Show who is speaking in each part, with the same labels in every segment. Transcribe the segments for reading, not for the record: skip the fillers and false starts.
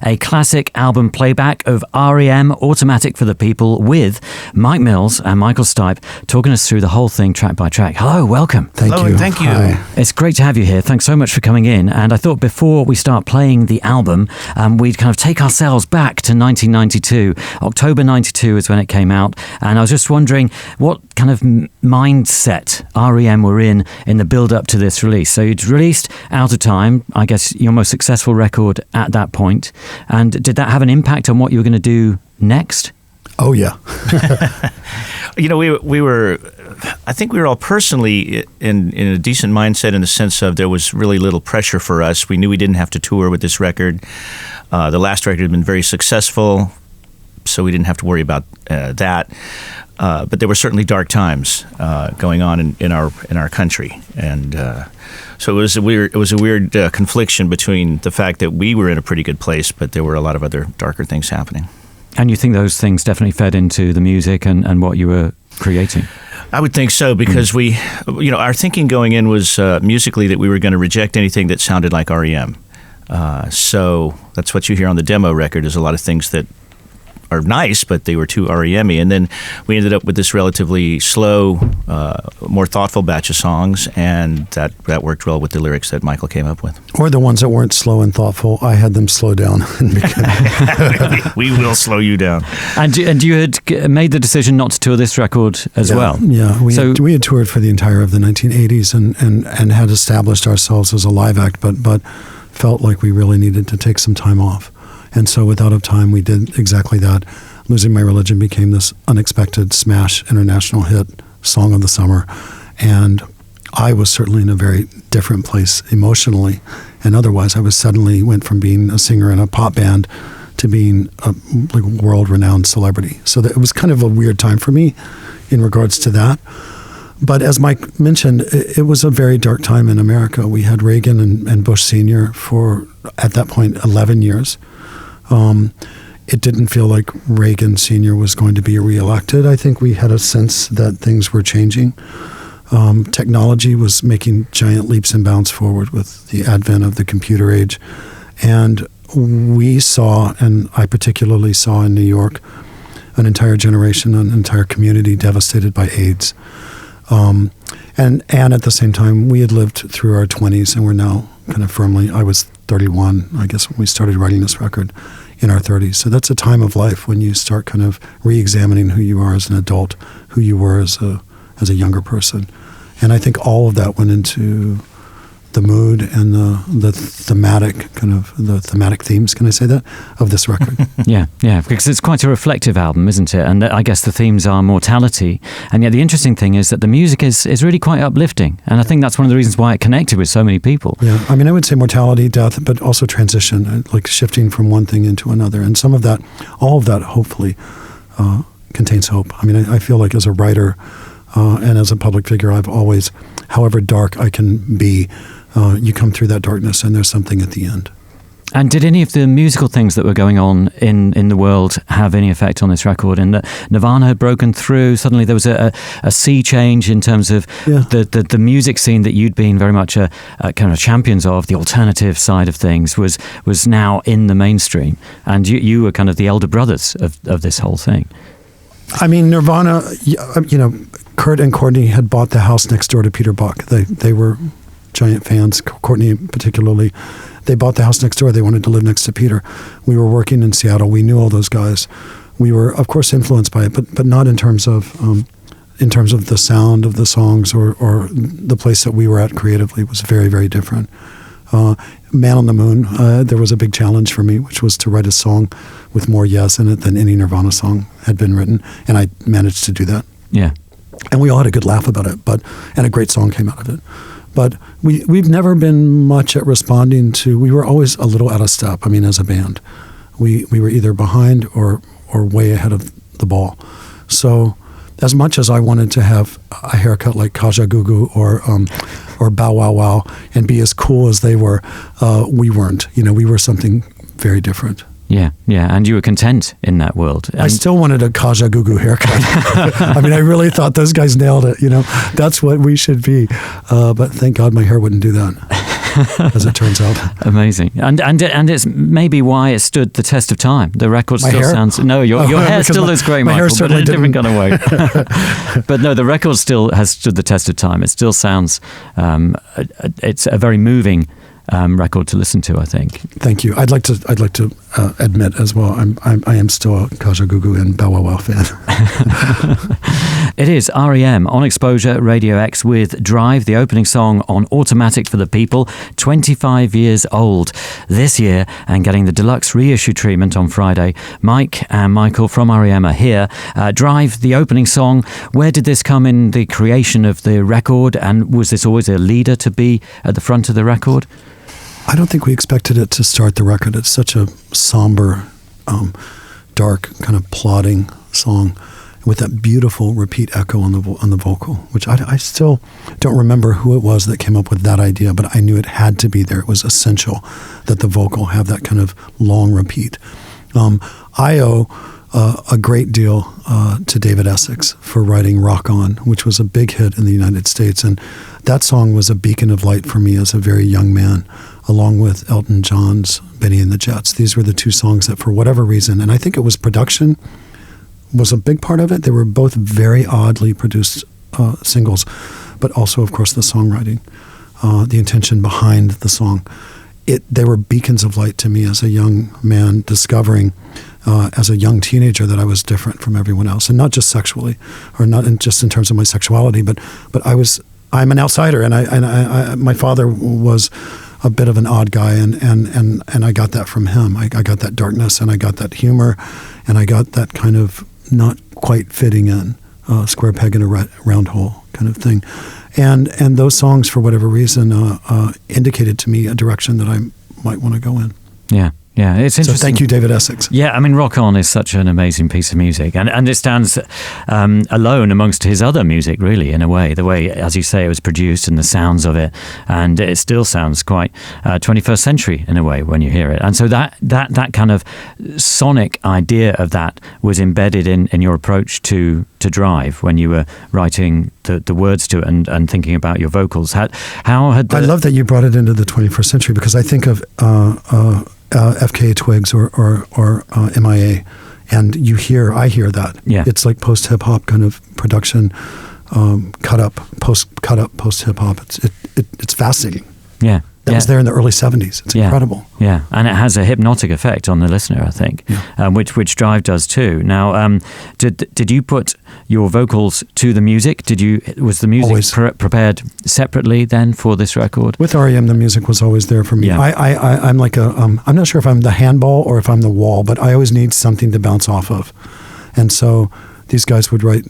Speaker 1: a classic album playback of R.E.M, Automatic for the People, with Mike Mills and Michael Stipe talking us through the whole thing track by track. Hello, welcome.
Speaker 2: Thank you.
Speaker 3: Thank you.
Speaker 2: Hi.
Speaker 1: It's great to have you here. Thanks so much for coming in. And I thought before we start playing the album, we'd kind of take ourselves back to 1992. October 92 is when it came out. And I was just wondering what kind of mindset R.E.M were in the build-up to this release. So you'd released Out of Time, I guess your most successful record at that point. And did that have an impact on what you were going to do next?
Speaker 2: Oh, yeah.
Speaker 3: You know, we were, I think we were all personally in a decent mindset in the sense of there was really little pressure for us. We knew we didn't have to tour with this record. The last record had been very successful, so we didn't have to worry about that. But there were certainly dark times going on in our country, and so it was a weird confliction between the fact that we were in a pretty good place, but there were a lot of other darker things happening.
Speaker 1: And you think those things definitely fed into the music and what you were creating?
Speaker 3: I would think so, because our thinking going in was musically that we were going to reject anything that sounded like R.E.M. So that's what you hear on the demo record, is a lot of things that are nice, but they were too R.E.M-y. And then we ended up with this relatively slow, more thoughtful batch of songs, and that worked well with the lyrics that Michael came up with.
Speaker 2: Or the ones that weren't slow and thoughtful, I had them slow down.
Speaker 3: We will slow you down.
Speaker 1: And you had made the decision not to tour this record as well.
Speaker 2: Yeah, we had toured for the entire of the 1980s and had established ourselves as a live act, but felt like we really needed to take some time off. And so with Out of Time, we did exactly that. Losing My Religion became this unexpected smash international hit, song of the summer. And I was certainly in a very different place emotionally and otherwise. I went from being a singer in a pop band to being a world-renowned celebrity. So that it was kind of a weird time for me in regards to that. But as Mike mentioned, it was a very dark time in America. We had Reagan and Bush Sr. for, at that point, 11 years. It didn't feel like Reagan Sr. was going to be reelected. I think we had a sense that things were changing. Technology was making giant leaps and bounds forward with the advent of the computer age. And we saw, and I particularly saw in New York, an entire generation, an entire community devastated by AIDS. And at the same time, we had lived through our 20s and we're now kind of firmly, I was 31, I guess, when we started writing this record, in our 30s. So that's a time of life when you start kind of re-examining who you are as an adult, who you were as a younger person. And I think all of that went into the mood and the thematic themes, can I say that, of this record.
Speaker 1: Yeah, because it's quite a reflective album, isn't it? And I guess the themes are mortality. And yet the interesting thing is that the music is really quite uplifting. And I think that's one of the reasons why it connected with so many people.
Speaker 2: Yeah, I mean, I would say mortality, death, but also transition, like shifting from one thing into another. And some of that, all of that, hopefully, contains hope. I mean, I feel like as a writer and as a public figure, I've always, however dark I can be, you come through that darkness and there's something at the end.
Speaker 1: And did any of the musical things that were going on in the world have any effect on this record? And Nirvana had broken through. Suddenly there was a sea change in terms of the music scene that you'd been very much a kind of champions of. The alternative side of things was now in the mainstream. And you were kind of the elder brothers of this whole thing.
Speaker 2: I mean, Nirvana, Kurt and Courtney had bought the house next door to Peter Buck. They were giant fans, Courtney particularly. They bought the house next door. They wanted to live next to Peter. We were working in Seattle. We knew all those guys. We were, of course, influenced by it, but not in terms of the sound of the songs or the place that we were at creatively. It was very, very different. Man on the Moon, there was a big challenge for me, which was to write a song with more yes in it than any Nirvana song had been written, and I managed to do that.
Speaker 1: Yeah.
Speaker 2: And we all had a good laugh about it, and a great song came out of it. But we've never been much at responding to, we were always a little out of step, I mean, as a band. We were either behind or way ahead of the ball. So as much as I wanted to have a haircut like Kaja Gugu or Bow Wow Wow and be as cool as they were, we weren't. We were something very different.
Speaker 1: Yeah, and you were content in that world. And
Speaker 2: I still wanted a Kaja Gugu haircut. I mean, I really thought those guys nailed it. That's what we should be. But thank God my hair wouldn't do that. as it turns out.
Speaker 1: Amazing. And it's maybe why it stood the test of time. The record
Speaker 2: My
Speaker 1: still
Speaker 2: hair?
Speaker 1: sounds... No, your hair still looks great,
Speaker 2: my hair
Speaker 1: Michael, but in a different kind of way. But no, the record still has stood the test of time. It still sounds... it's a very moving record to listen to, I think.
Speaker 2: Thank you. I'd like to admit as well, I am still a Kajagoogoo and Bow Wow Wow fan.
Speaker 1: It is R.E.M. on X-Posure Radio X with Drive, the opening song on Automatic for the People, 25 years old this year and getting the deluxe reissue treatment on Friday. Mike and Michael from R.E.M. are here. Drive, the opening song. Where did this come in the creation of the record, and was this always a leader to be at the front of the record?
Speaker 2: I don't think we expected it to start the record. It's such a somber, dark, kind of plodding song with that beautiful repeat echo on the vocal, which I still don't remember who it was that came up with that idea, but I knew it had to be there. It was essential that the vocal have that kind of long repeat. I owe a great deal to David Essex for writing Rock On, which was a big hit in the United States. And that song was a beacon of light for me as a very young man, along with Elton John's Benny and the Jets. These were the two songs that, for whatever reason, and I think it was production was a big part of it. They were both very oddly produced singles, but also, of course, the songwriting, the intention behind the song. They were beacons of light to me as a young man, discovering as a young teenager that I was different from everyone else, and not just sexually, or not just in terms of my sexuality, but I'm an outsider, and I my father was a bit of an odd guy, and I got that from him. I got that darkness, and I got that humor, and I got that kind of not quite fitting in, square peg in a round hole kind of thing. And those songs, for whatever reason, indicated to me a direction that I might want to go in.
Speaker 1: Yeah. Yeah, it's interesting.
Speaker 2: So thank you, David Essex.
Speaker 1: Yeah, I mean, Rock On is such an amazing piece of music. And it stands alone amongst his other music, really, in a way. The way, as you say, it was produced and the sounds of it. And it still sounds quite 21st century, in a way, when you hear it. And so that kind of sonic idea of that was embedded in your approach to Drive when you were writing the words to it and thinking about your vocals. How had
Speaker 2: I love that you brought it into the 21st century, because I think of... FKA Twigs or MIA, and I hear that.
Speaker 1: Yeah. It's
Speaker 2: like post hip hop kind of production, post hip hop. It's fascinating.
Speaker 1: Yeah.
Speaker 2: That was there in the early 70s. It's incredible.
Speaker 1: Yeah, and it has a hypnotic effect on the listener, I think, which Drive does too. Now, did you put your vocals to the music? Was the music prepared separately then for this record?
Speaker 2: With R.E.M, the music was always there for me.
Speaker 1: Yeah.
Speaker 2: I'm like I'm not sure if I'm the handball or if I'm the wall, but I always need something to bounce off of. And so these guys would write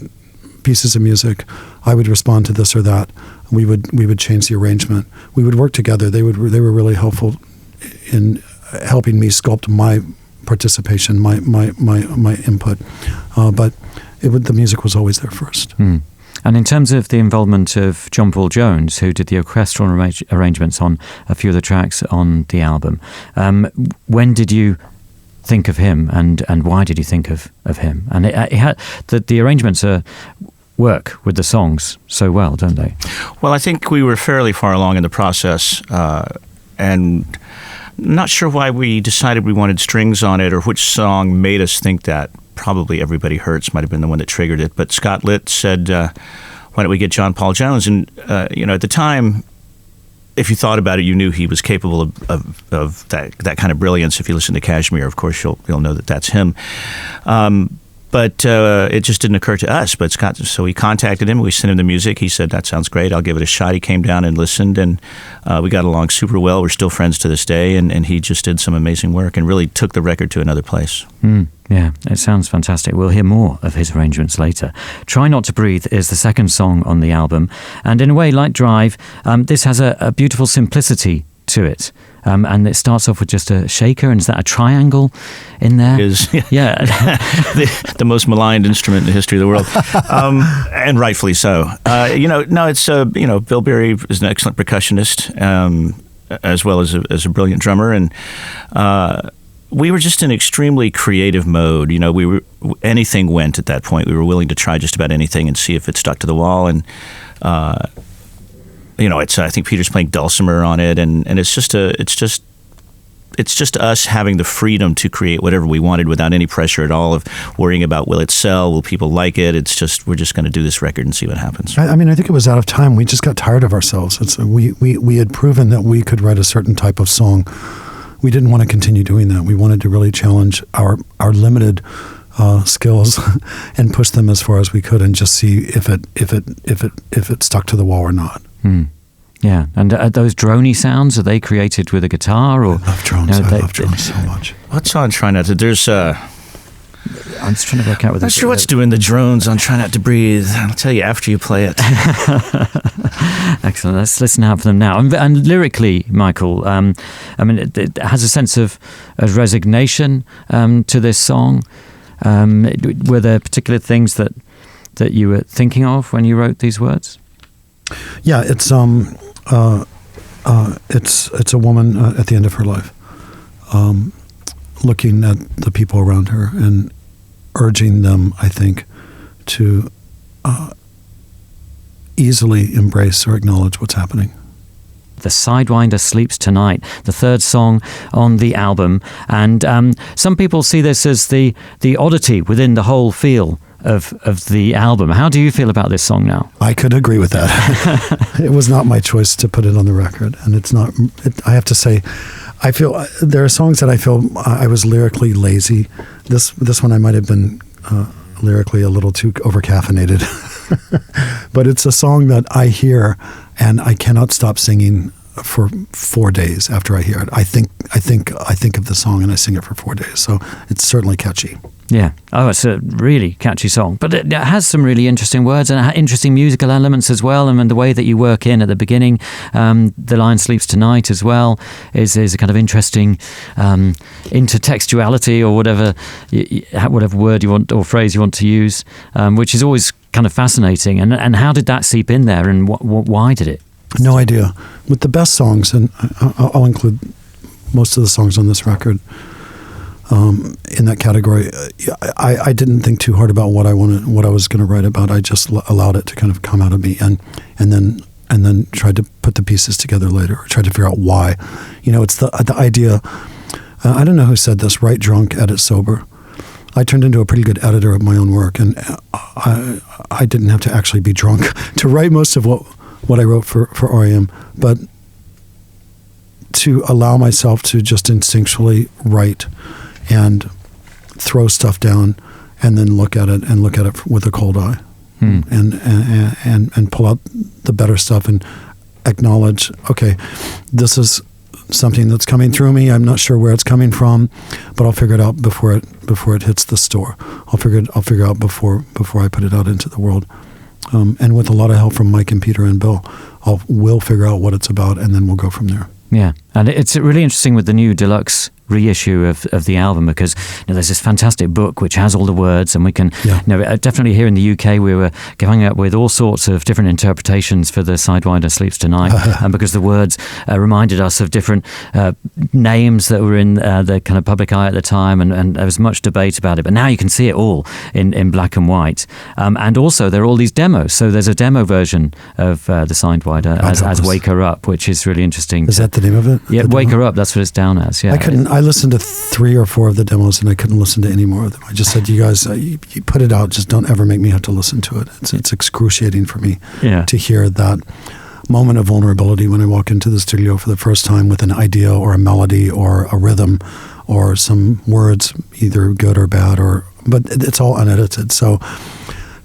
Speaker 2: pieces of music. I would respond to this or that. We would change the arrangement. We would work together. They were really helpful in helping me sculpt my participation, my input. But the music was always there first.
Speaker 1: Mm. And in terms of the involvement of John Paul Jones, who did the orchestral arrangements on a few of the tracks on the album, when did you think of him, and why did you think of him? And it had the arrangements work with the songs so well, don't they?
Speaker 3: Well, I think we were fairly far along in the process, and not sure why we decided we wanted strings on it or which song made us think that. Probably Everybody Hurts might have been the one that triggered it, but Scott Litt said, why don't we get John Paul Jones? And, at the time, if you thought about it, you knew he was capable of that kind of brilliance. If you listen to Kashmir, of course, you'll know that that's him. But it just didn't occur to us. But Scott, so we contacted him. We sent him the music. He said, that sounds great. I'll give it a shot. He came down and listened, and we got along super well. We're still friends to this day, and he just did some amazing work and really took the record to another place.
Speaker 1: Yeah, it sounds fantastic. We'll hear more of his arrangements later. Try Not to Breathe is the second song on the album. And in a way, like Drive, this has a beautiful simplicity to it. And it starts off with just a shaker, and is that a triangle in there?
Speaker 3: It is,
Speaker 1: yeah.
Speaker 3: the most maligned instrument in the history of the world, and rightfully so. It's Bill Berry is an excellent percussionist, as well as a brilliant drummer, and we were just in extremely creative mode. Anything went at that point. We were willing to try just about anything and see if it stuck to the wall, and I think Peter's playing dulcimer on it, and it's just us having the freedom to create whatever we wanted without any pressure at all of worrying about, will it sell, will people like it. We're just going to do this record and see what happens.
Speaker 2: I mean, I think it was out of time. We just got tired of ourselves. We had proven that we could write a certain type of song. We didn't want to continue doing that. We wanted to really challenge our limited skills and push them as far as we could, and just see if it stuck to the wall or not.
Speaker 1: Yeah, and those droney sounds, are they created with a guitar? Or
Speaker 2: I love drones. I love drones so much.
Speaker 3: What's on Try Not to? There's
Speaker 1: I'm just trying to work out with.
Speaker 3: I'm not sure what's doing the drones on Try Not to Breathe. I'll tell you after you play it.
Speaker 1: Excellent. Let's listen out for them now. And lyrically, Michael, I mean, it has a sense of resignation to this song. Were there particular things that you were thinking of when you wrote these words?
Speaker 2: Yeah, it's a woman at the end of her life, looking at the people around her and urging them, I think, to easily embrace or acknowledge what's happening.
Speaker 1: The Sidewinder Sleeps Tonight, the third song on the album, and some people see this as the oddity within the whole feel of the album. How do you feel about this song now?
Speaker 2: I could agree with that. It was not my choice to put it on the record, and it's not. I have to say, I feel there are songs that I feel I was lyrically lazy. This one I might have been lyrically a little too overcaffeinated, but it's a song that I hear and I cannot stop singing for 4 days after I hear it. I think of the song and I sing it for 4 days. So it's certainly catchy.
Speaker 1: Yeah. Oh, it's a really catchy song. But it has some really interesting words and interesting musical elements as well. And the way that you work in at the beginning, the line "Sleeps Tonight" as well is a kind of interesting intertextuality, or whatever word you want or phrase you want to use, which is always kind of fascinating. And how did that seep in there, and why did it?
Speaker 2: No idea. With the best songs, and I'll include most of the songs on this record in that category, I didn't think too hard about what I was going to write about. I just allowed it to kind of come out of me, and then tried to put the pieces together later, or tried to figure out why. It's the idea. I don't know who said this: write drunk, edit sober. I turned into a pretty good editor of my own work, and I didn't have to actually be drunk to write most of what I wrote for R.E.M, but to allow myself to just instinctually write and throw stuff down, and then look at it with a cold eye, and pull out the better stuff and acknowledge, okay, this is something that's coming through me. I'm not sure where it's coming from, but I'll figure it out before it hits the store. I'll figure out before I put it out into the world. And with a lot of help from Mike and Peter and Bill, we'll figure out what it's about, and then we'll go from there.
Speaker 1: Yeah, and it's really interesting with the new deluxe reissue of the album, because there's this fantastic book which has all the words, and we can definitely here in the UK we were coming up with all sorts of different interpretations for the Sidewinder Sleeps Tonight, and because the words reminded us of different names that were in the kind of public eye at the time, and there was much debate about it, but now you can see it all in black and white, and also there are all these demos. So there's a demo version of the Sidewinder as Wake Her Up, which is really interesting.
Speaker 2: Is that the name of it?
Speaker 1: Yeah, Wake Her Up, that's what it's down as. Yeah,
Speaker 2: I listened to 3 or 4 of the demos, and I couldn't listen to any more of them. I just said, you guys, you put it out. Just don't ever make me have to listen to it. It's excruciating for me to hear that moment of vulnerability when I walk into the studio for the first time with an idea or a melody or a rhythm or some words, either good or bad, but it's all unedited. So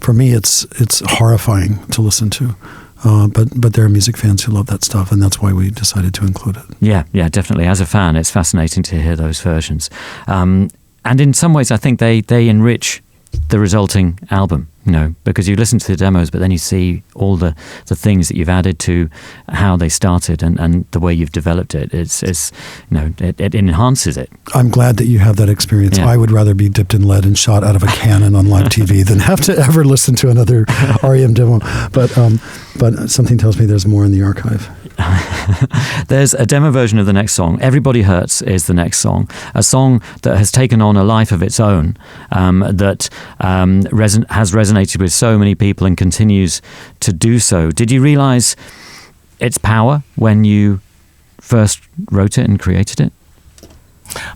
Speaker 2: for me, it's horrifying to listen to. But there are music fans who love that stuff, and that's why we decided to include it. Yeah,
Speaker 1: definitely. As a fan, it's fascinating to hear those versions. And in some ways, I think they enrich the resulting album, because you listen to the demos, but then you see all the things that you've added to how they started and the way you've developed it. It enhances it.
Speaker 2: I'm glad that you have that experience. Yeah. I would rather be dipped in lead and shot out of a cannon on live TV than have to ever listen to another R.E.M. demo. But something tells me there's more in the archive.
Speaker 1: There's a demo version of the next song. Everybody Hurts is the next song. A song that has taken on a life of its own, that has resonated with so many people and continues to do so. Did you realize its power when you first wrote it and created it?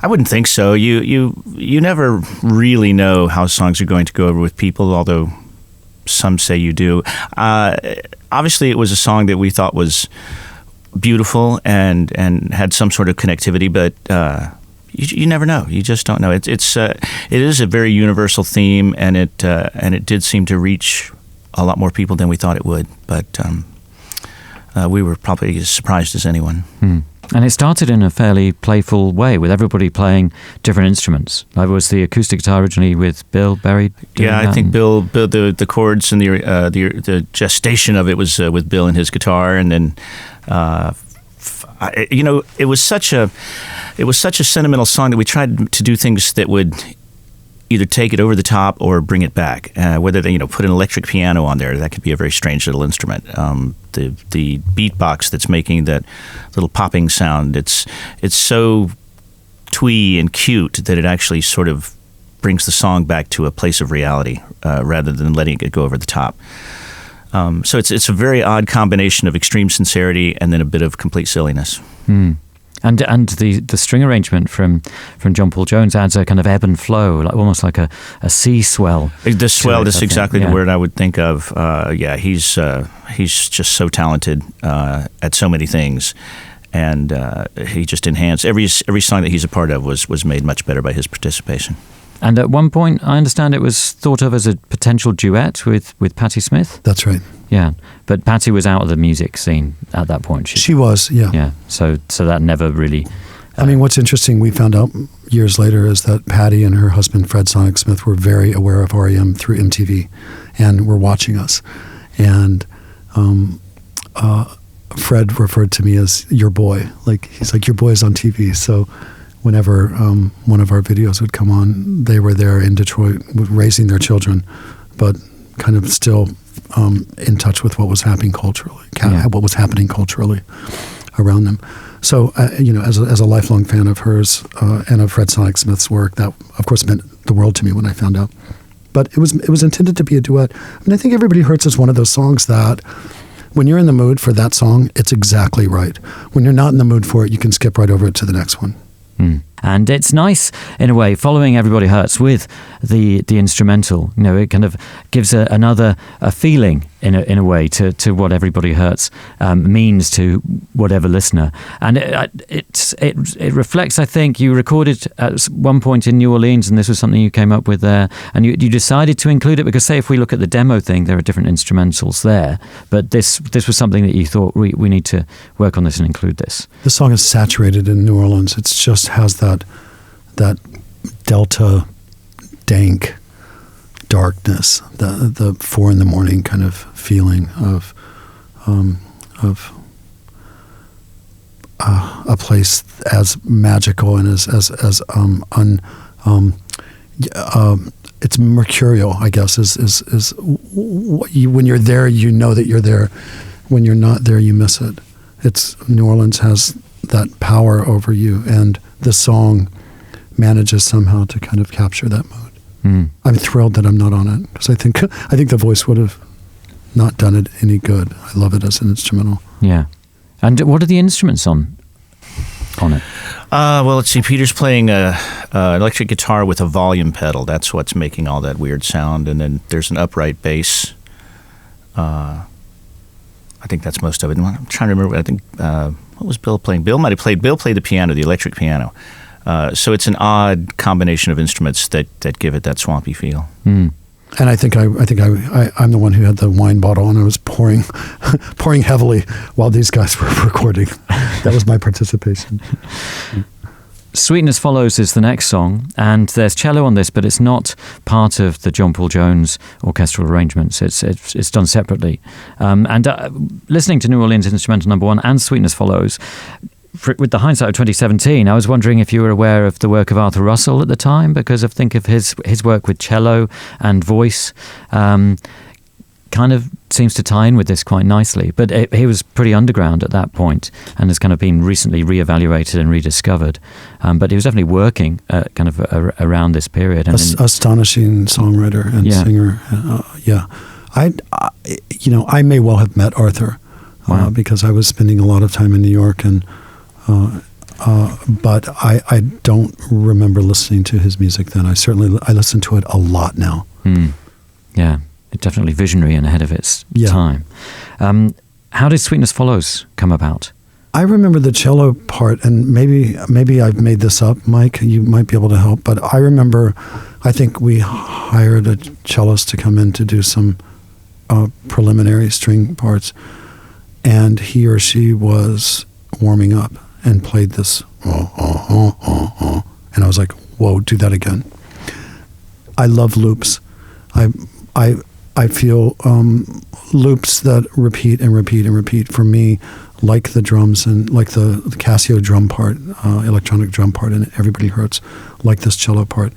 Speaker 3: I wouldn't think so. You never really know how songs are going to go over with people, although some say you do. Obviously, it was a song that we thought was beautiful and had some sort of connectivity, but you never know. You just don't know. It is a very universal theme, and it did seem to reach a lot more people than we thought it would. But we were probably as surprised as anyone.
Speaker 1: And it started in a fairly playful way, with everybody playing different instruments. Was the acoustic guitar originally with Bill Berry?
Speaker 3: Yeah, I think Bill the chords and the gestation of it was with Bill and his guitar, and then it was such a sentimental song that we tried to do things that would either take it over the top or bring it back. Whether they put an electric piano on there, that could be a very strange little instrument. The beatbox that's making that little popping sound, it's so twee and cute that it actually sort of brings the song back to a place of reality rather than letting it go over the top. So it's a very odd combination of extreme sincerity and then a bit of complete silliness.
Speaker 1: And the string arrangement from John Paul Jones adds a kind of ebb and flow, almost like a sea swell.
Speaker 3: The swell, that's exactly the word I would think of. He's just so talented at so many things, and he just enhanced every song that he's a part of was made much better by his participation.
Speaker 1: And at one point, I understand it was thought of as a potential duet with Patti Smith.
Speaker 2: That's right.
Speaker 1: Yeah, but Patti was out of the music scene at that point.
Speaker 2: She was, yeah.
Speaker 1: Yeah, so that never really...
Speaker 2: I mean, what's interesting, we found out years later, is that Patti and her husband, Fred Sonic Smith, were very aware of R.E.M. through MTV and were watching us. And Fred referred to me as your boy. He's like, your boy's on TV. So whenever one of our videos would come on, they were there in Detroit raising their children, but kind of still in touch with what was happening culturally, around them. So, as a lifelong fan of hers and of Fred Sonic Smith's work, that of course meant the world to me when I found out. But it was intended to be a duet. I mean, I think Everybody Hurts is one of those songs that, when you're in the mood for that song, it's exactly right. When you're not in the mood for it, you can skip right over it to the next one.
Speaker 1: And it's nice, in a way, following Everybody Hurts with the instrumental. It kind of gives a feeling, in a way, to what Everybody Hurts means to whatever listener. And it reflects, I think, you recorded at one point in New Orleans, and this was something you came up with there, and you decided to include it because, say, if we look at the demo thing, there are different instrumentals there, but this was something that you thought, we need to work on this and include this.
Speaker 2: The song is saturated in New Orleans. It just has that delta dank darkness, the 4 a.m. kind of feeling of a place as magical and it's mercurial, I guess, is when you're there, you know that you're there. When you're not there, you miss it. New Orleans has that power over you, and the song manages somehow to kind of capture that mood. I'm thrilled that I'm not on it, because I think the voice would have not done it any good. I love it as an instrumental.
Speaker 1: Yeah. And what are the instruments on it?
Speaker 3: Well, let's see. Peter's playing an electric guitar with a volume pedal. That's what's making all that weird sound. And then there's an upright bass. I think that's most of it. I'm trying to remember. I think what was Bill playing? Bill played the piano, the electric piano. So it's an odd combination of instruments that give it that swampy feel.
Speaker 2: And I think I'm the one who had the wine bottle, and I was pouring heavily while these guys were recording. That was my participation.
Speaker 1: Sweetness Follows is the next song, and there's cello on this, but it's not part of the John Paul Jones orchestral arrangements. It's done separately. Listening to New Orleans Instrumental No. 1 and Sweetness Follows, with the hindsight of 2017, I was wondering if you were aware of the work of Arthur Russell at the time, because I think of his work with cello and voice. Kind of seems to tie in with this quite nicely. But he was pretty underground at that point and has kind of been recently reevaluated and rediscovered. But he was definitely working kind of around this period.
Speaker 2: Astonishing songwriter and singer. I may well have met Arthur.
Speaker 1: Wow.
Speaker 2: because I was spending a lot of time in New York, and but I don't remember listening to his music then. I listen to it a lot now.
Speaker 1: Yeah, definitely visionary and ahead of its
Speaker 2: Yeah.
Speaker 1: time. How did Sweetness Follows come about?
Speaker 2: I remember the cello part, and maybe I've made this up, Mike. You might be able to help, but I remember, I think we hired a cellist to come in to do some preliminary string parts, and he or she was warming up and played this, and I was like, whoa, do that again. I love loops. I feel loops that repeat and repeat and repeat for me, like the drums and like the Casio drum part, electronic drum part, and Everybody Hurts, like this cello part.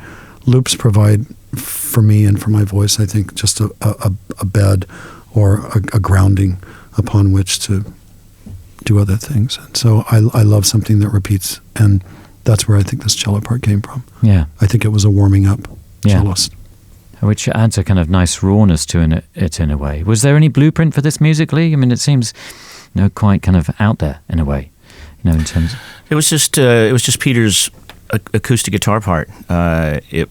Speaker 2: Loops provide for me and for my voice, I think, just a bed or a grounding upon which to do other things. And so I love something that repeats, and that's where I think this cello part came from.
Speaker 1: Yeah.
Speaker 2: I think it was a warming up cellist.
Speaker 1: Which adds a kind of nice rawness to it in a way. Was there any blueprint for this musically? I mean, it seems, quite kind of out there in a way, in terms of...
Speaker 3: It was just Peter's acoustic guitar part. It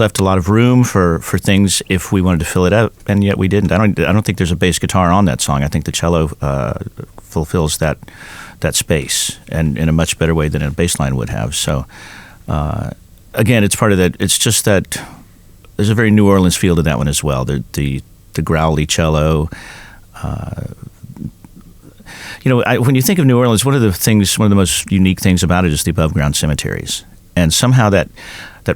Speaker 3: left a lot of room for things if we wanted to fill it out, and yet we didn't. I don't think there's a bass guitar on that song. I think the cello fulfills that space, and in a much better way than a bass line would have. So again, it's part of that. It's just that there's a very New Orleans feel to that one as well. The growly cello. When you think of New Orleans, one of the most unique things about it is the above ground cemeteries, and somehow that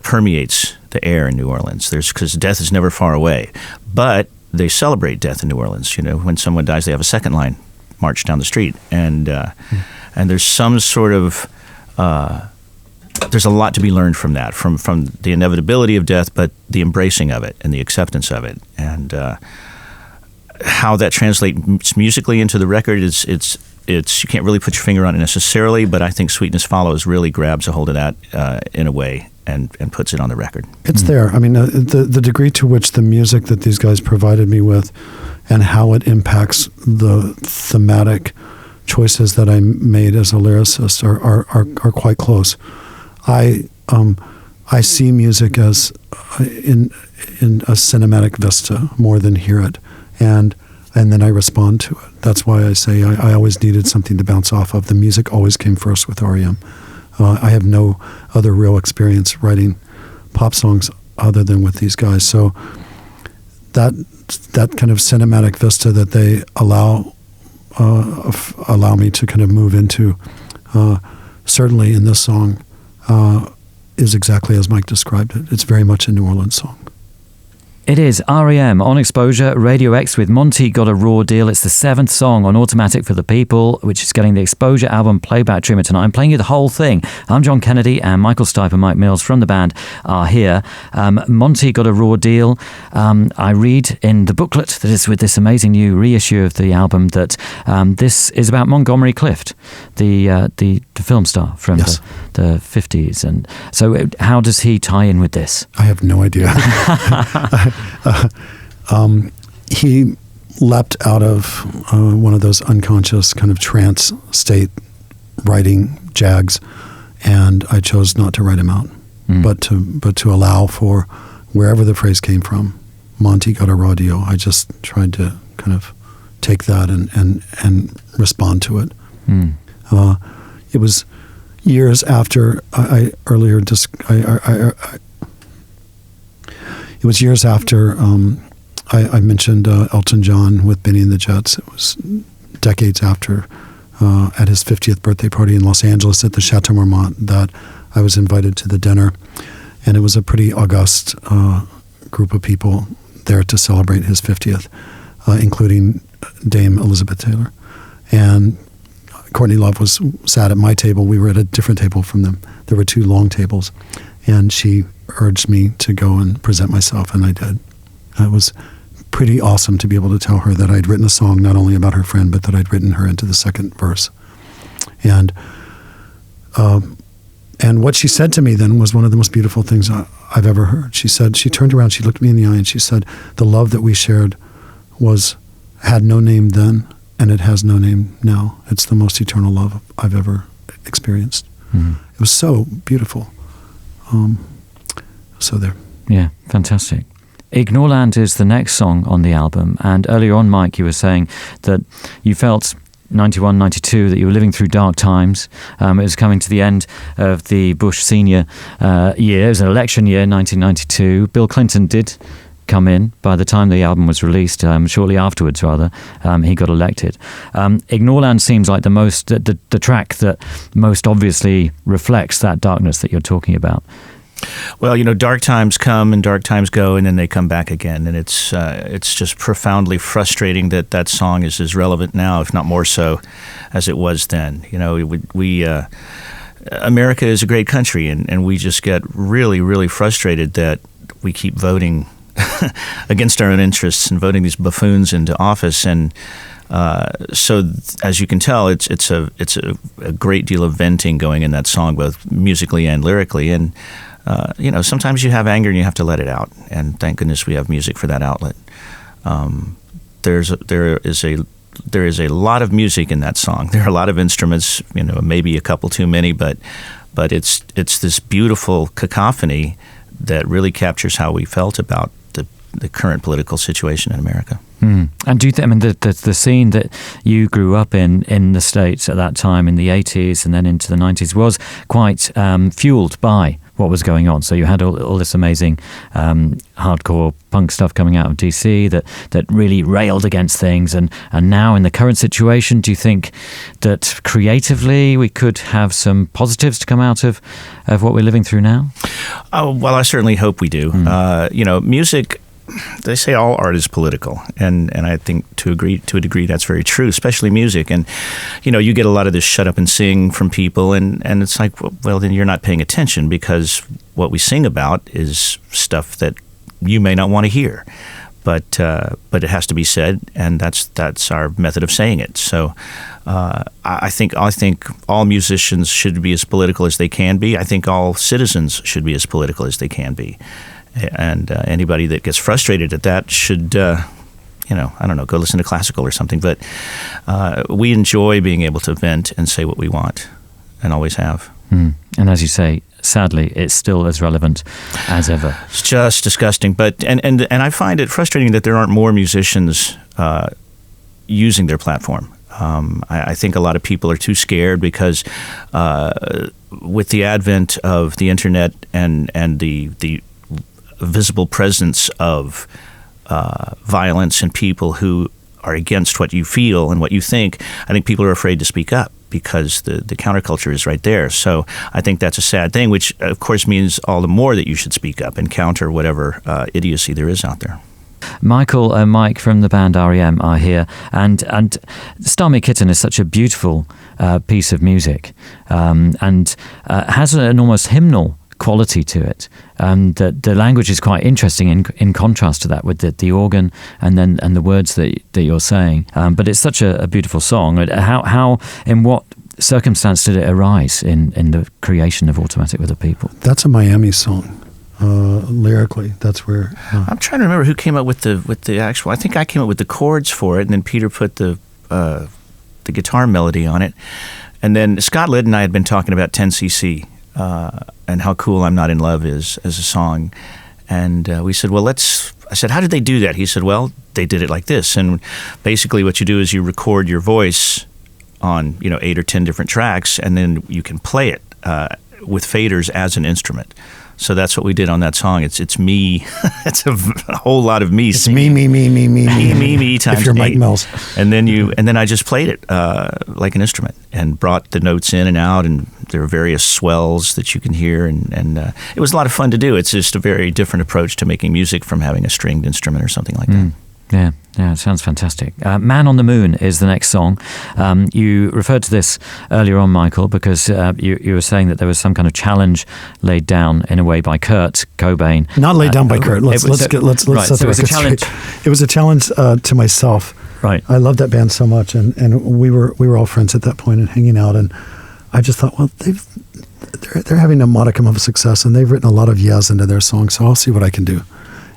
Speaker 3: permeates the air in New Orleans. Because death is never far away, but they celebrate death in New Orleans. When someone dies, they have a second line march down the street, and there's some sort of there's a lot to be learned from that, from the inevitability of death, but the embracing of it and the acceptance of it, and how that translates musically into the record is you can't really put your finger on it necessarily, but I think Sweetness Follows really grabs a hold of that in a way and puts it on the record.
Speaker 2: It's there. I mean, the degree to which the music that these guys provided me with and how it impacts the thematic choices that I made as a lyricist are quite close. I see music as in a cinematic vista more than hear it, and then I respond to it. That's why I say I always needed something to bounce off of. The music always came first with R.E.M. I have no other real experience writing pop songs other than with these guys. So that kind of cinematic vista that they allow me to kind of move into, certainly in this song, is exactly as Mike described it. It's very much a New Orleans song.
Speaker 1: It is R.E.M. on X-Posure, Radio X with Monty Got a Raw Deal. It's the 7th song on Automatic for the People, which is getting the X-Posure album playback treatment tonight. I'm playing you the whole thing. I'm John Kennedy, and Michael Stipe and Mike Mills from the band are here. Monty Got a Raw Deal. I read in the booklet that is with this amazing new reissue of the album that this is about Montgomery Clift, the film star from
Speaker 2: Yes.
Speaker 1: the 50s. And so how does he tie in with this?
Speaker 2: I have no idea. He leapt out of one of those unconscious kind of trance state writing jags, and I chose not to write him out, but to allow for wherever the phrase came from. Monty got a raw deal. I just tried to kind of take that and respond to it. It was years after It was years after I mentioned Elton John with Benny and the Jets. It was decades after, at his 50th birthday party in Los Angeles at the Chateau Marmont, that I was invited to the dinner. And it was a pretty august group of people there to celebrate his 50th, including Dame Elizabeth Taylor. And Courtney Love was sat at my table. We were at a different table from them. There were 2 long tables. And she urged me to go and present myself, and I did. It was pretty awesome to be able to tell her that I'd written a song not only about her friend, but that I'd written her into the second verse. And what she said to me then was one of the most beautiful things I've ever heard. She turned around, she looked me in the eye, and she said, the love that we shared had no name then, and it has no name now. It's the most eternal love I've ever experienced. It was so beautiful. So there.
Speaker 1: Yeah, fantastic. Ignoreland is the next song on the album, and earlier on, Mike, you were saying that you felt 91, 92, that you were living through dark times. It was coming to the end of the Bush senior year. It was an election year, 1992. Bill Clinton did come in by the time the album was released, shortly afterwards rather. He got elected. Ignoreland seems like the track that most obviously reflects that darkness that you're talking about.
Speaker 3: Well, dark times come and dark times go, and then they come back again, and it's just profoundly frustrating that song is as relevant now, if not more so, as it was then. America is a great country, and we just get really, really frustrated that we keep voting against our own interests and voting these buffoons into office, and so as you can tell, it's a great deal of venting going in that song, both musically and lyrically, and sometimes you have anger and you have to let it out, and thank goodness we have music for that outlet. There is a lot of music in that song. There are a lot of instruments, maybe a couple too many, but it's this beautiful cacophony that really captures how we felt about the current political situation in America.
Speaker 1: And do you think, the scene that you grew up in the States at that time, in the 80s and then into the 90s, was quite fueled by what was going on? So you had all this amazing hardcore punk stuff coming out of DC that really railed against things, and now in the current situation, do you think that creatively we could have some positives to come out of what we're living through now?
Speaker 3: Oh, well, I certainly hope we do. Music, they say all art is political, and I think to a degree that's very true, especially music. And you get a lot of this shut up and sing from people, and it's like, well, then you're not paying attention, because what we sing about is stuff that you may not want to hear, but it has to be said, and that's our method of saying it. So I think all musicians should be as political as they can be. I think all citizens should be as political as they can be. And anybody that gets frustrated at that should, I don't know, go listen to classical or something. But we enjoy being able to vent and say what we want, and always have.
Speaker 1: And as you say, sadly, it's still as relevant as ever.
Speaker 3: It's just disgusting. But and I find it frustrating that there aren't more musicians using their platform. I think a lot of people are too scared because with the advent of the internet and the visible presence of violence and people who are against what you feel and what you think, I think people are afraid to speak up because the counterculture is right there. So I think that's a sad thing, which of course means all the more that you should speak up and counter whatever idiocy there is out there.
Speaker 1: Michael and Mike from the band R.E.M. are here, and Me Kitten is such a beautiful piece of music, and has an almost hymnal quality to it. The language is quite interesting in contrast to that, with the organ and the words that you're saying. But it's such a beautiful song. How in what circumstance did it arise in the creation of Automatic with the People?
Speaker 2: That's a Miami song. Lyrically, that's where
Speaker 3: I'm trying to remember who came up with the actual. I think I came up with the chords for it, and then Peter put the guitar melody on it, and then Scott Lidd and I had been talking about 10cc and how cool "I'm Not in Love" is as a song, and we said, well, I said, how did they do that? He said, well, they did it like this, and basically what you do is you record your voice on 8 or 10 different tracks, and then you can play it with faders as an instrument. So that's what we did on that song. It's me. It's a whole lot of me.
Speaker 2: It's
Speaker 3: singing.
Speaker 2: me
Speaker 3: times
Speaker 2: if you're
Speaker 3: 8.
Speaker 2: Mike Mills.
Speaker 3: And then I just played it like an instrument and brought the notes in and out, and there are various swells that you can hear, and it was a lot of fun to do. It's just a very different approach to making music from having a stringed instrument or something like that.
Speaker 1: Yeah, it sounds fantastic. Man on the Moon is the next song. You referred to this earlier on, Michael, because you were saying that there was some kind of challenge laid down in a way by Kurt Cobain.
Speaker 2: Not laid down by Kurt. Let's set the record straight. It was a challenge to myself.
Speaker 1: Right.
Speaker 2: I loved that band so much, and we were all friends at that point and hanging out, and I just thought, well, they're having a modicum of success, and they've written a lot of yes into their songs, so I'll see what I can do.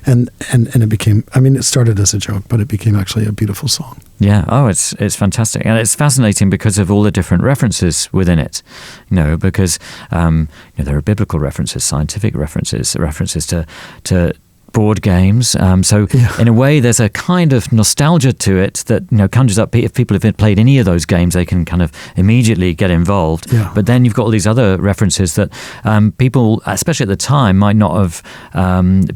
Speaker 2: and it became, I mean, it started as a joke, but it became actually a beautiful song.
Speaker 1: Yeah. Oh, it's fantastic, and it's fascinating because of all the different references within it. Because there are biblical references, scientific references to board games. So in a way, there's a kind of nostalgia to it that conjures up. If people have played any of those games, they can kind of immediately get involved.
Speaker 2: Yeah.
Speaker 1: But then you've got all these other references that people, especially at the time, might not have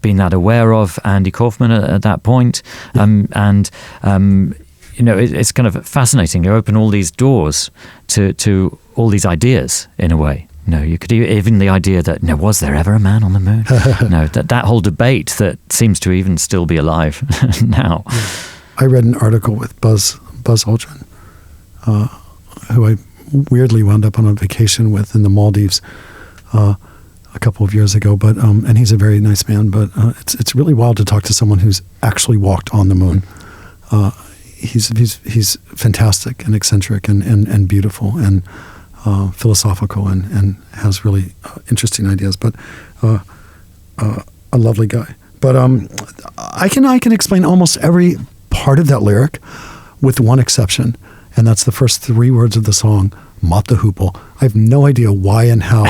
Speaker 1: been that aware of. Andy Kaufman at that point, it's kind of fascinating. You open all these doors to all these ideas in a way. You could even the idea that was there ever a man on the moon? that whole debate that seems to even still be alive now.
Speaker 2: I read an article with Buzz Aldrin, who I weirdly wound up on a vacation with in the Maldives a couple of years ago. But and he's a very nice man. But it's really wild to talk to someone who's actually walked on the moon. He's fantastic and eccentric and beautiful and philosophical and has really interesting ideas, but a lovely guy. But I can explain almost every part of that lyric with one exception, and that's the first 3 words of the song, Mott the Hoople. I have no idea why and how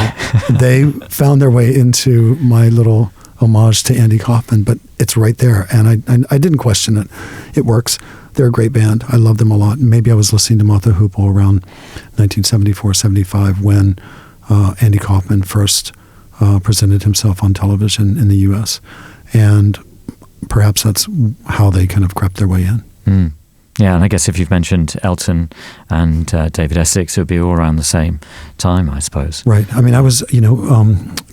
Speaker 2: they found their way into my little homage to Andy Kaufman, but it's right there, and I didn't question it. It works. They're a great band. I love them a lot. Maybe I was listening to Mott the Hoople around 1974, 75 when Andy Kaufman first presented himself on television in the U.S. And perhaps that's how they kind of crept their way in.
Speaker 1: Mm. Yeah, and I guess if you've mentioned Elton and David Essex, it would be all around the same time, I suppose.
Speaker 2: Right. I mean, I was,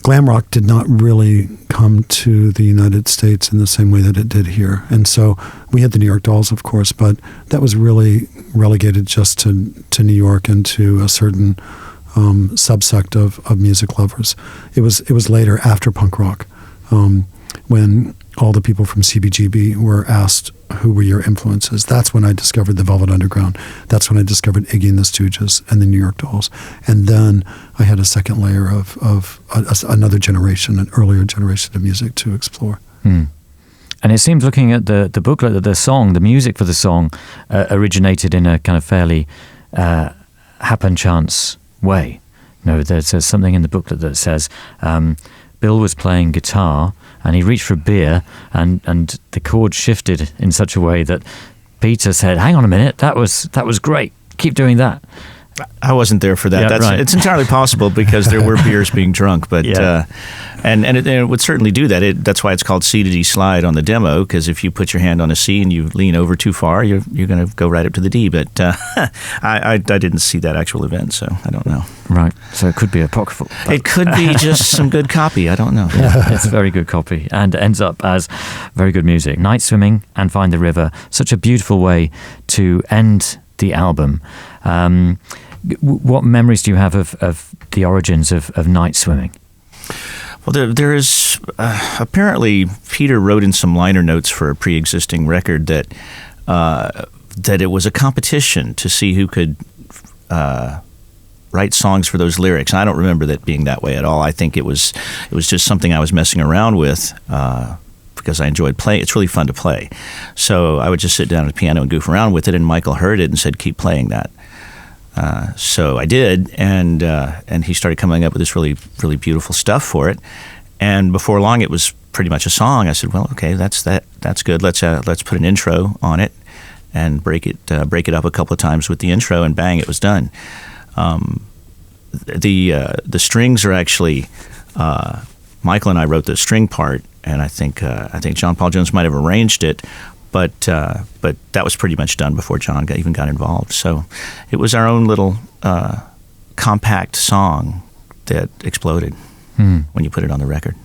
Speaker 2: glam rock did not really come to the United States in the same way that it did here. And so we had the New York Dolls, of course, but that was really relegated just to New York and to a certain subsect of music lovers. It was later, after punk rock, when all the people from CBGB were asked, who were your influences? That's when I discovered the Velvet Underground. That's when I discovered Iggy and the Stooges and the New York Dolls. And then I had a second layer of another generation, an earlier generation of music to explore.
Speaker 1: Mm. And it seems, looking at the booklet, that the song, the music for the song, originated in a kind of fairly happen chance way. There's something in the booklet that says Bill was playing guitar and he reached for a beer and the chord shifted in such a way that Peter said, "Hang on a minute, that was great. Keep doing that."
Speaker 3: I wasn't there for that.
Speaker 1: Yeah, right.
Speaker 3: It's entirely possible because there were beers being drunk, but and it would certainly do that. That's why it's called C to D slide on the demo, because if you put your hand on a C and you lean over too far, you're going to go right up to the D. But I didn't see that actual event, so I don't know.
Speaker 1: Right, so it could be apocryphal.
Speaker 3: It could be just some good copy. I don't know.
Speaker 1: Yeah, it's a very good copy and ends up as very good music. Nightswimming and Find the River, such a beautiful way to end the album. What memories do you have of the origins of Nightswimming?
Speaker 3: Well, there is apparently Peter wrote in some liner notes for a pre-existing record that it was a competition to see who could write songs for those lyrics. And I don't remember that being that way at all. I think it was just something I was messing around with because I enjoyed playing. It's really fun to play. So I would just sit down at the piano and goof around with it, and Michael heard it and said, "Keep playing that." So I did, and he started coming up with this really, really beautiful stuff for it. And before long, it was pretty much a song. I said, "Well, okay, that's good. Let's put an intro on it and break it up a couple of times with the intro, and bang, it was done." The strings are actually Michael and I wrote the string part, and I think John Paul Jones might have arranged it. But that was pretty much done before John even got involved. So it was our own little compact song that exploded when you put it on the record.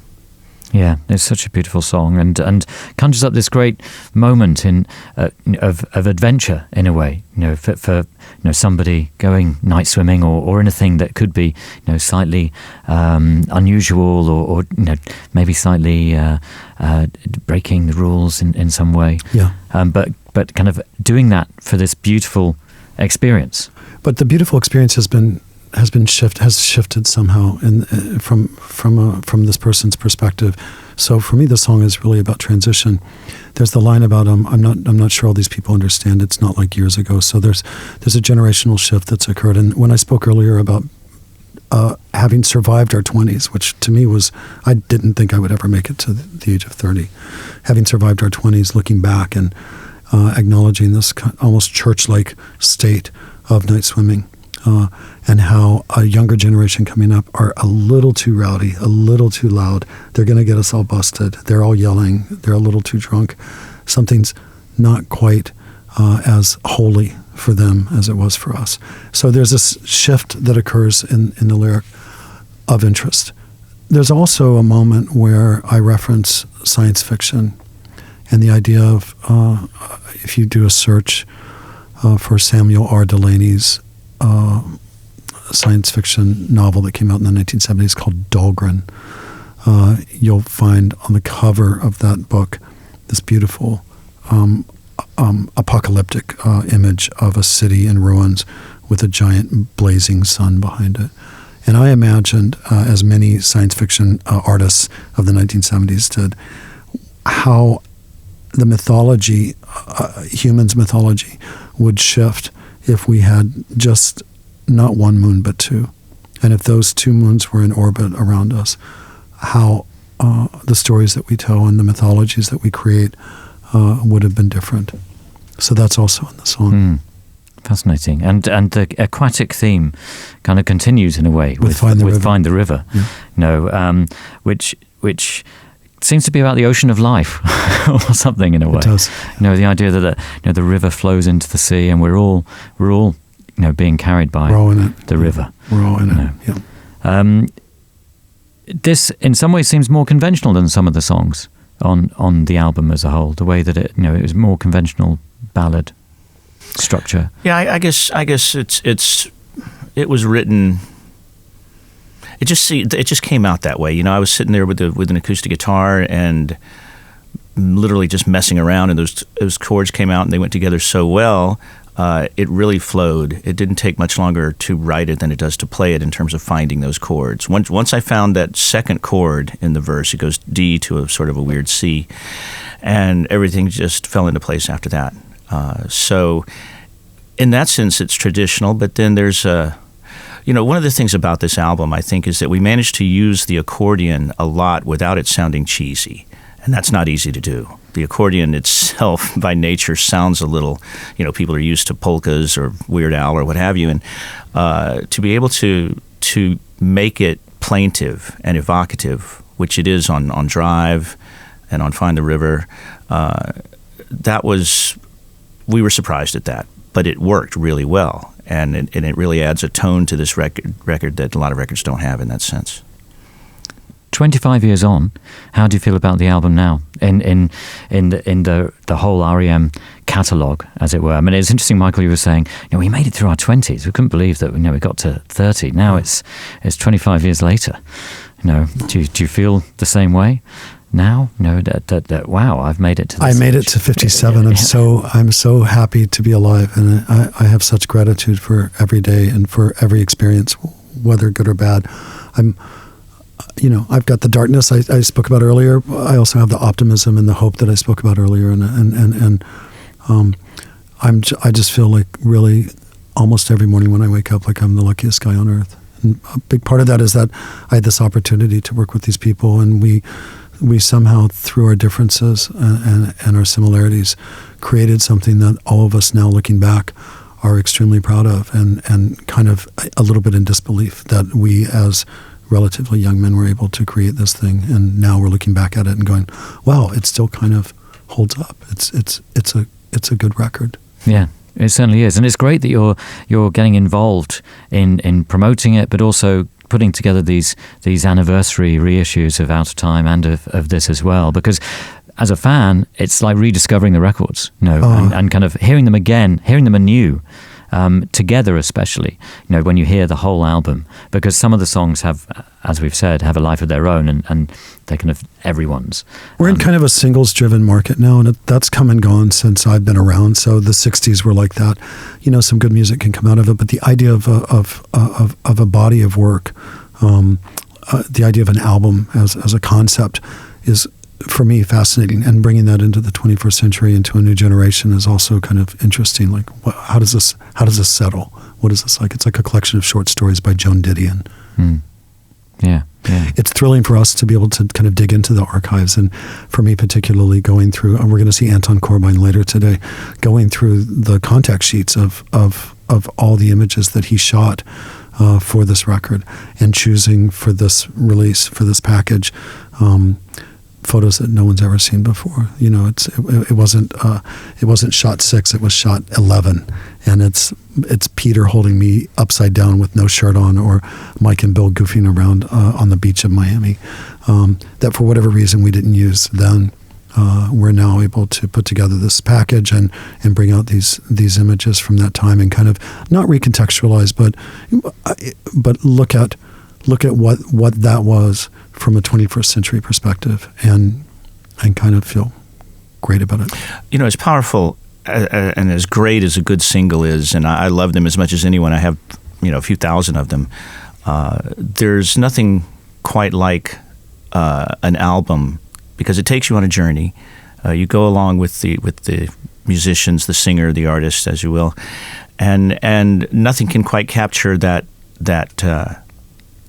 Speaker 1: Yeah, it's such a beautiful song and conjures up this great moment of adventure in a way. For somebody going night swimming or in a thing that could be slightly unusual or maybe slightly breaking the rules in some way.
Speaker 2: Yeah.
Speaker 1: But kind of doing that for this beautiful experience.
Speaker 2: But the beautiful experience has been has shifted somehow from this person's perspective. So for me, the song is really about transition. There's the line about I'm not sure all these people understand. It's not like years ago. So there's a generational shift that's occurred. And when I spoke earlier about having survived our 20s, which to me was, I didn't think I would ever make it to the age of 30. Having survived our 20s, looking back and acknowledging this almost church-like state of night swimming, and how a younger generation coming up are a little too rowdy, a little too loud. They're going to get us all busted. They're all yelling. They're a little too drunk. Something's not quite as holy for them as it was for us. So there's this shift that occurs in the lyric of interest. There's also a moment where I reference science fiction and the idea of, if you do a search for Samuel R. Delaney's science fiction novel that came out in the 1970s called Dahlgren, you'll find on the cover of that book this beautiful apocalyptic image of a city in ruins with a giant blazing sun behind it. And I imagined, as many science fiction artists of the 1970s did, how the mythology, humans' mythology, would shift if we had just not one moon but two. And if those two moons were in orbit around us, how the stories that we tell and the mythologies that we create would have been different. So that's also in the song.
Speaker 1: Fascinating. And the aquatic theme kind of continues in a way with Find the River.
Speaker 2: Yeah.
Speaker 1: You know, which seems to be about the ocean of life or something in a way.
Speaker 2: It does.
Speaker 1: You know, the idea that the river flows into the sea and we're all being carried by the river.
Speaker 2: We're all in it. Yeah.
Speaker 1: This in some ways seems more conventional than some of the songs on the album as a whole, the way that it was more conventional ballad structure.
Speaker 3: Yeah, I guess it was written. It just came out that way. I was sitting there with an acoustic guitar and literally just messing around, and those chords came out and they went together so well. It really flowed. It didn't take much longer to write it than it does to play it in terms of finding those chords. Once I found that second chord in the verse, it goes D to a sort of a weird C, and everything just fell into place after that. So in that sense, it's traditional, but then there's one of the things about this album, I think, is that we managed to use the accordion a lot without it sounding cheesy. And that's not easy to do. The accordion itself, by nature, sounds a little, people are used to polkas or Weird Al or what have you. And to be able to make it plaintive and evocative, which it is on Drive and on Find the River, we were surprised at that. But it worked really well. And it really adds a tone to this record that a lot of records don't have in that sense.
Speaker 1: 25 years on, how do you feel about the album now in the whole R.E.M. catalogue, as it were? I mean, it's interesting, Michael, you were saying, we made it through our 20s. We couldn't believe that, we got to 30. Now it's 25 years later. Do you feel the same way now? That wow, I've made it to this.
Speaker 2: I made it to 57. I'm so happy to be alive, and I have such gratitude for every day and for every experience, whether good or bad. I've got the darkness I spoke about earlier. I also have the optimism and the hope that I spoke about earlier, and I just feel like really almost every morning when I wake up like I'm the luckiest guy on earth. And a big part of that is that I had this opportunity to work with these people, and we somehow, through our differences and our similarities, created something that all of us now, looking back, are extremely proud of, and kind of a little bit in disbelief that we, as relatively young men, were able to create this thing, and now we're looking back at it and going, wow, it still kind of holds up. It's a good record.
Speaker 1: Yeah, it certainly is, and it's great that you're getting involved in promoting it, but also putting together these anniversary reissues of Out of Time and of this as well, because as a fan, it's like rediscovering the records, and kind of hearing them again, hearing them anew. together especially, when you hear the whole album, because some of the songs have, as we've said, have a life of their own, and they're kind of everyone's.
Speaker 2: We're in kind of a singles-driven market now, and that's come and gone since I've been around. So the 60s were like that. Some good music can come out of it, but the idea of a body of work, the idea of an album as a concept is, for me, fascinating, and bringing that into the 21st century, into a new generation, is also kind of interesting. Like, how does this settle? What is this like? It's like a collection of short stories by Joan Didion.
Speaker 1: Yeah.
Speaker 2: It's thrilling for us to be able to kind of dig into the archives, and for me particularly going through, and we're going to see Anton Corbijn later today, going through the contact sheets of all the images that he shot for this record, and choosing for this release, for this package, photos that no one's ever seen before. It wasn't shot 6, it was shot 11, and it's Peter holding me upside down with no shirt on, or Mike and Bill goofing around on the beach of Miami, that for whatever reason we didn't use then. We're now able to put together this package and bring out these images from that time, and kind of not recontextualize, but look at what that was from a 21st century perspective, and kind of feel great about it.
Speaker 3: As powerful and as great as a good single is, and I love them as much as anyone. I have a few thousand of them. There's nothing quite like an album, because it takes you on a journey. You go along with the musicians, the singer, the artist, as you will, and nothing can quite capture that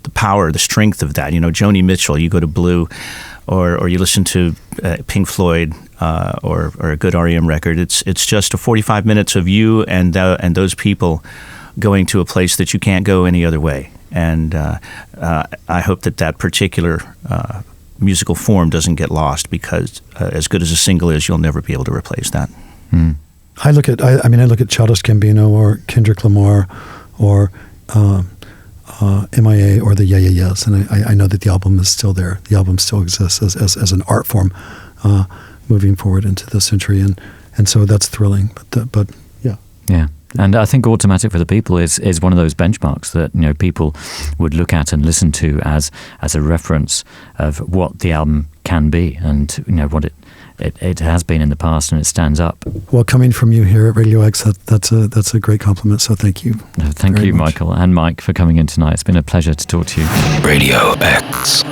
Speaker 3: the power, the strength of that. Joni Mitchell, you go to Blue, or you listen to Pink Floyd, or a good R.E.M. record. It's just 45 minutes of you and those people going to a place that you can't go any other way. And I hope that particular musical form doesn't get lost, because as good as a single is, you'll never be able to replace that.
Speaker 2: I look at Childish Gambino or Kendrick Lamar or MIA or the Yeah Yeah Yeahs, and I know that the album is still there. The album still exists as an art form moving forward into the century, and so that's thrilling. But
Speaker 1: yeah. And I think Automatic for the People is one of those benchmarks that people would look at and listen to as a reference of what the album can be, and what it has been in the past, and it stands up.
Speaker 2: Well, coming from you here at Radio X, that's a great compliment. So thank you.
Speaker 1: Thank you, Michael and Mike, for coming in tonight. It's been a pleasure to talk to you.
Speaker 4: Radio X.